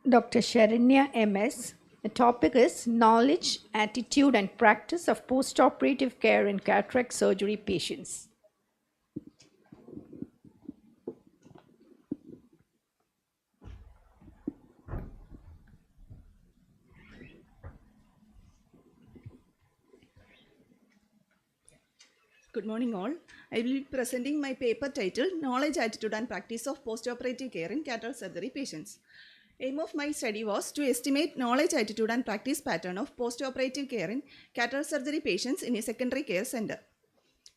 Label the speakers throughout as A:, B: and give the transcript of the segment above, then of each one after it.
A: Dr. Saranya MS. The topic is Knowledge, Attitude and Practice of Postoperative Care in Cataract Surgery Patients.
B: Good morning all. I will be presenting my paper titled Knowledge, Attitude and Practice of Postoperative Care in Cataract Surgery Patients. Aim of my study was to estimate knowledge, attitude and practice pattern of postoperative care in cataract surgery patients in a secondary care center.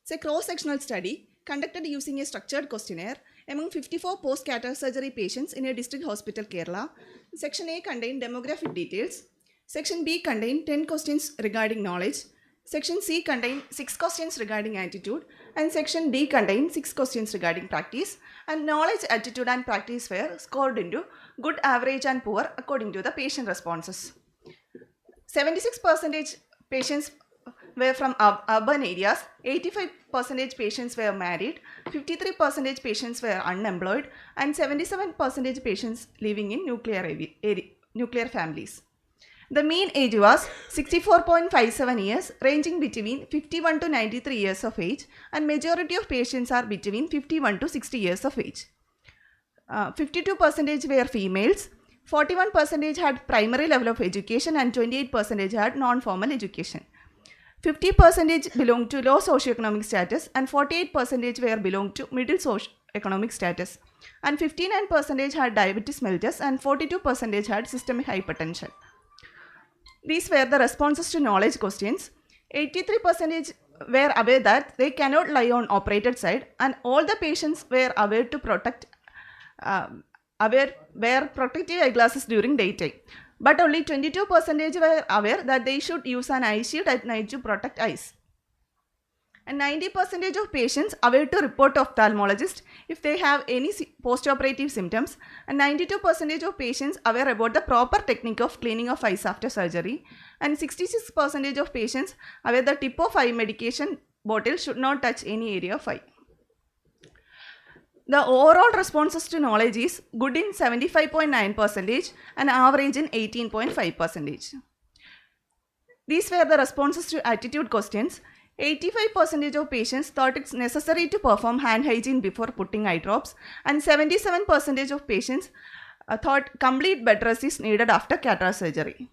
B: It's a cross-sectional study conducted using a structured questionnaire among 54 post-cataract surgery patients in a district hospital, Kerala. Section A contained demographic details. Section B contained 10 questions regarding knowledge. Section C contained 6 questions regarding attitude, and Section D contained 6 questions regarding practice, and knowledge, attitude and practice were scored into good, average and poor according to the patient responses. 76% patients were from urban areas, 85% patients were married, 53% patients were unemployed, and 77% patients living in nuclear families. The mean age was 64.57 years, ranging between 51 to 93 years of age, and majority of patients are between 51 to 60 years of age. 52% were females, 41% had primary level of education, and 28% had non-formal education. 50% belonged to low socioeconomic status, and 48% were belonged to middle socioeconomic status, and 59% had diabetes mellitus, and 42% had systemic hypertension. These were the responses to knowledge questions. 83% were aware that they cannot lie on operated side, and all the patients were aware to wear protective eyeglasses during daytime. But only 22% were aware that they should use an eye shield at night to protect eyes. And 90% of patients aware to report to ophthalmologist if they have any postoperative symptoms, and 92% of patients aware about the proper technique of cleaning of eyes after surgery, and 66% of patients aware the tip of eye medication bottle should not touch any area of eye. The overall responses to knowledge is good in 75.9% and average in 18.5%. These were the responses to attitude questions. 85% of patients thought it's necessary to perform hand hygiene before putting eye drops, and 77% of patients thought complete bed rest is needed after cataract surgery.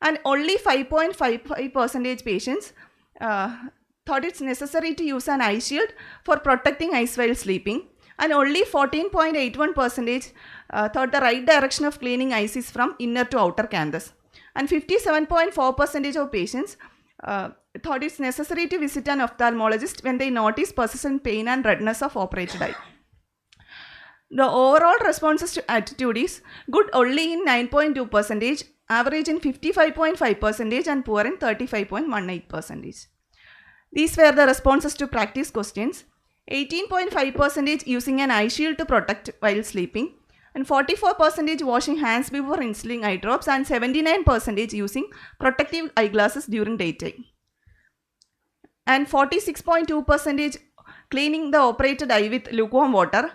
B: And only 5.55% patients thought it's necessary to use an eye shield for protecting eyes while sleeping, and only 14.81% thought the right direction of cleaning eyes is from inner to outer canthus, and 57.4% of patients thought it's necessary to visit an ophthalmologist when they notice persistent pain and redness of operated eye. The overall responses to attitude is good only in 9.2%, average in 55.5% and poor in 35.18%. These were the responses to practice questions. 18.5% using an eye shield to protect while sleeping, and 44% washing hands before instilling eye drops, and 79% using protective eyeglasses during daytime. And 46.2% cleaning the operated eye with lukewarm water,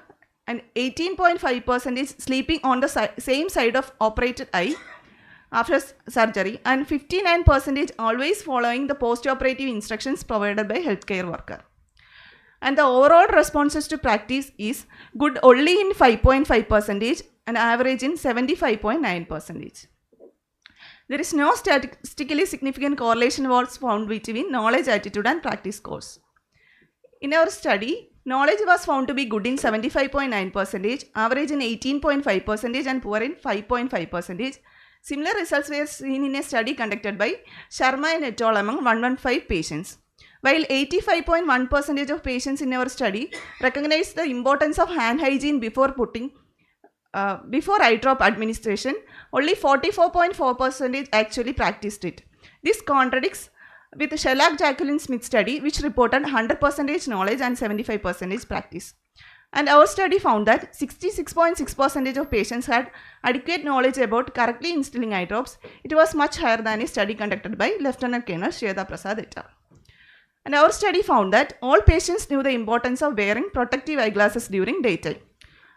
B: and 18.5% sleeping on the same side of operated eye after surgery, and 59% always following the post-operative instructions provided by healthcare worker. And the overall responses to practice is good only in 5.5% and average in 75.9%. There is no statistically significant correlation was found between knowledge, attitude and practice scores. In our study, knowledge was found to be good in 75.9%, average in 18.5% and poor in 5.5%. Similar results were seen in a study conducted by Sharma and et al. Among 115 patients. While 85.1% of patients in our study recognized the importance of hand hygiene before eye drop administration, only 44.4% actually practiced it. This contradicts with the Shellac-Jacqueline Smith study, which reported 100% knowledge and 75% practice. And our study found that 66.6% of patients had adequate knowledge about correctly instilling eye drops. It was much higher than a study conducted by Lieutenant Colonel Shweta Prasad et al. And our study found that all patients knew the importance of wearing protective eyeglasses during daytime.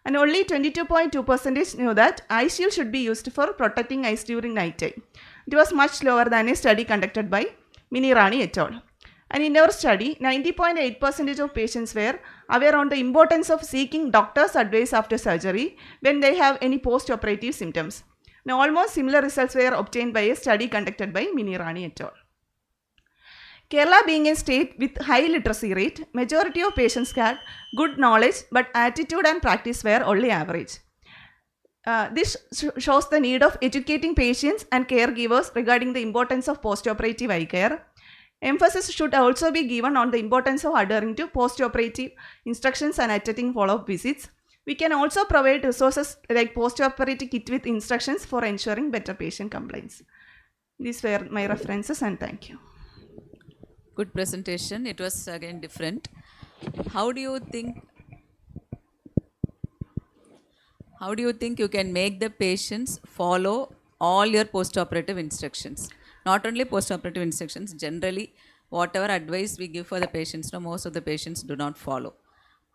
B: And only 22.2% knew that eye shield should be used for protecting eyes during night time. It was much lower than a study conducted by Minirani et al. And in our study, 90.8% of patients were aware on the importance of seeking doctor's advice after surgery when they have any post-operative symptoms. Now, almost similar results were obtained by a study conducted by Minirani et al. Kerala being a state with high literacy rate, majority of patients had good knowledge but attitude and practice were only average. This shows the need of educating patients and caregivers regarding the importance of post-operative eye care. Emphasis should also be given on the importance of adhering to post-operative instructions and attending follow-up visits. We can also provide resources like post-operative kit with instructions for ensuring better patient compliance. These were my references and thank you.
C: Good presentation. It was again different. How do you think you can make the patients follow all your post-operative instructions? Not only post-operative instructions, generally whatever advice we give for the patients, most of the patients do not follow.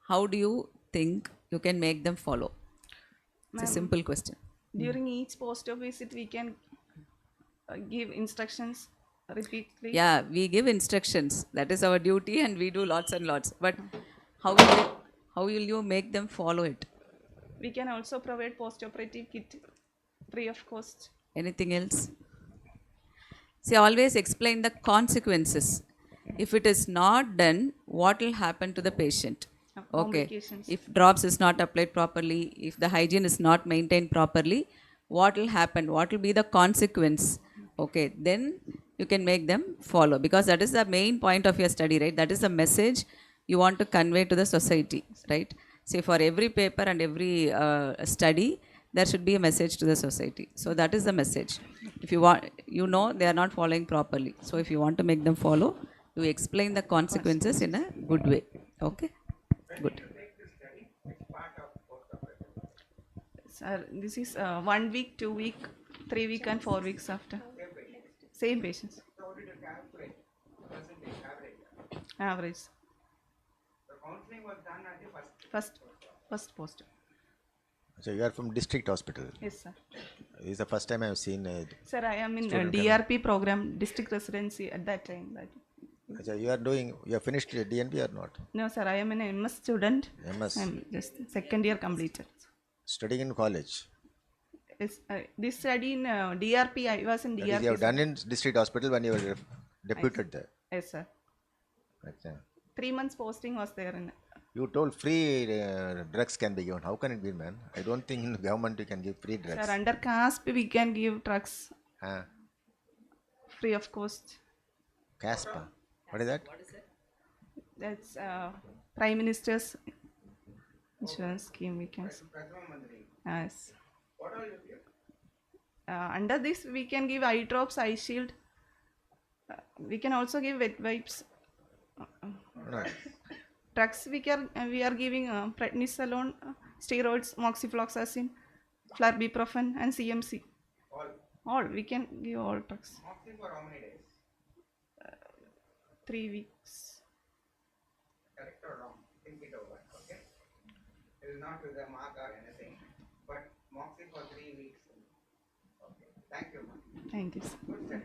C: How do you think you can make them follow? It's a simple question.
B: During each post-op visit, we can give instructions repeatedly.
C: Yeah, we give instructions. That is our duty and we do lots and lots. But how will you make them follow it?
B: We can also provide post-operative kit free of cost.
C: Anything else? See, always explain the consequences. If it is not done, what will happen to the patient? Okay. If drops is not applied properly, if the hygiene is not maintained properly, what will happen? What will be the consequence? Okay, then you can make them follow, because that is the main point of your study, right? That is the message you want to convey to the society, right? See, for every paper and every study, there should be a message to the society. So that is the message. If you want, they are not following properly. So if you want to make them follow, you explain the consequences in a good way. Okay? Good.
B: Sir, this is 1 week, 2 week, 3 week and 4 weeks after. Same patients. Average.
D: The counseling was done at the
B: First post.
E: So you are from district hospital.
B: Yes, sir.
E: This is the first time I have seen.
B: Sir, I am in DRP program, district residency at that time.
E: So you have finished DNP or not?
B: No, sir, I am an MS student.
E: MS.
B: I'm just second year completed.
E: Studying in college.
B: Yes, this study in DRP, I was in DRP.
E: That is, you have done in district hospital when you were deputed there.
B: Yes, sir.
E: Okay.
B: 3 months posting was there.
E: You told free drugs can be given. How can it be, man? I don't think in the government you can give free drugs.
B: Sir, under CASP we can give drugs free of cost.
E: CASP? What is that?
B: That's Prime Minister's insurance scheme, we can say. Yes.
D: What all you give?
B: Under this we can give eye drops, eye shield. We can also give wet wipes.
E: No.
B: Drugs we are giving prednisolone, steroids, moxifloxacin, flurbiprofen and CMC. All we can give all drugs.
D: Moxie for how many days?
B: 3 weeks.
D: Correct or wrong? Think it over. Okay. It is not with a mark or anything, but moxie for 3 weeks. Okay. Thank you, ma'am.
B: Thank you, sir.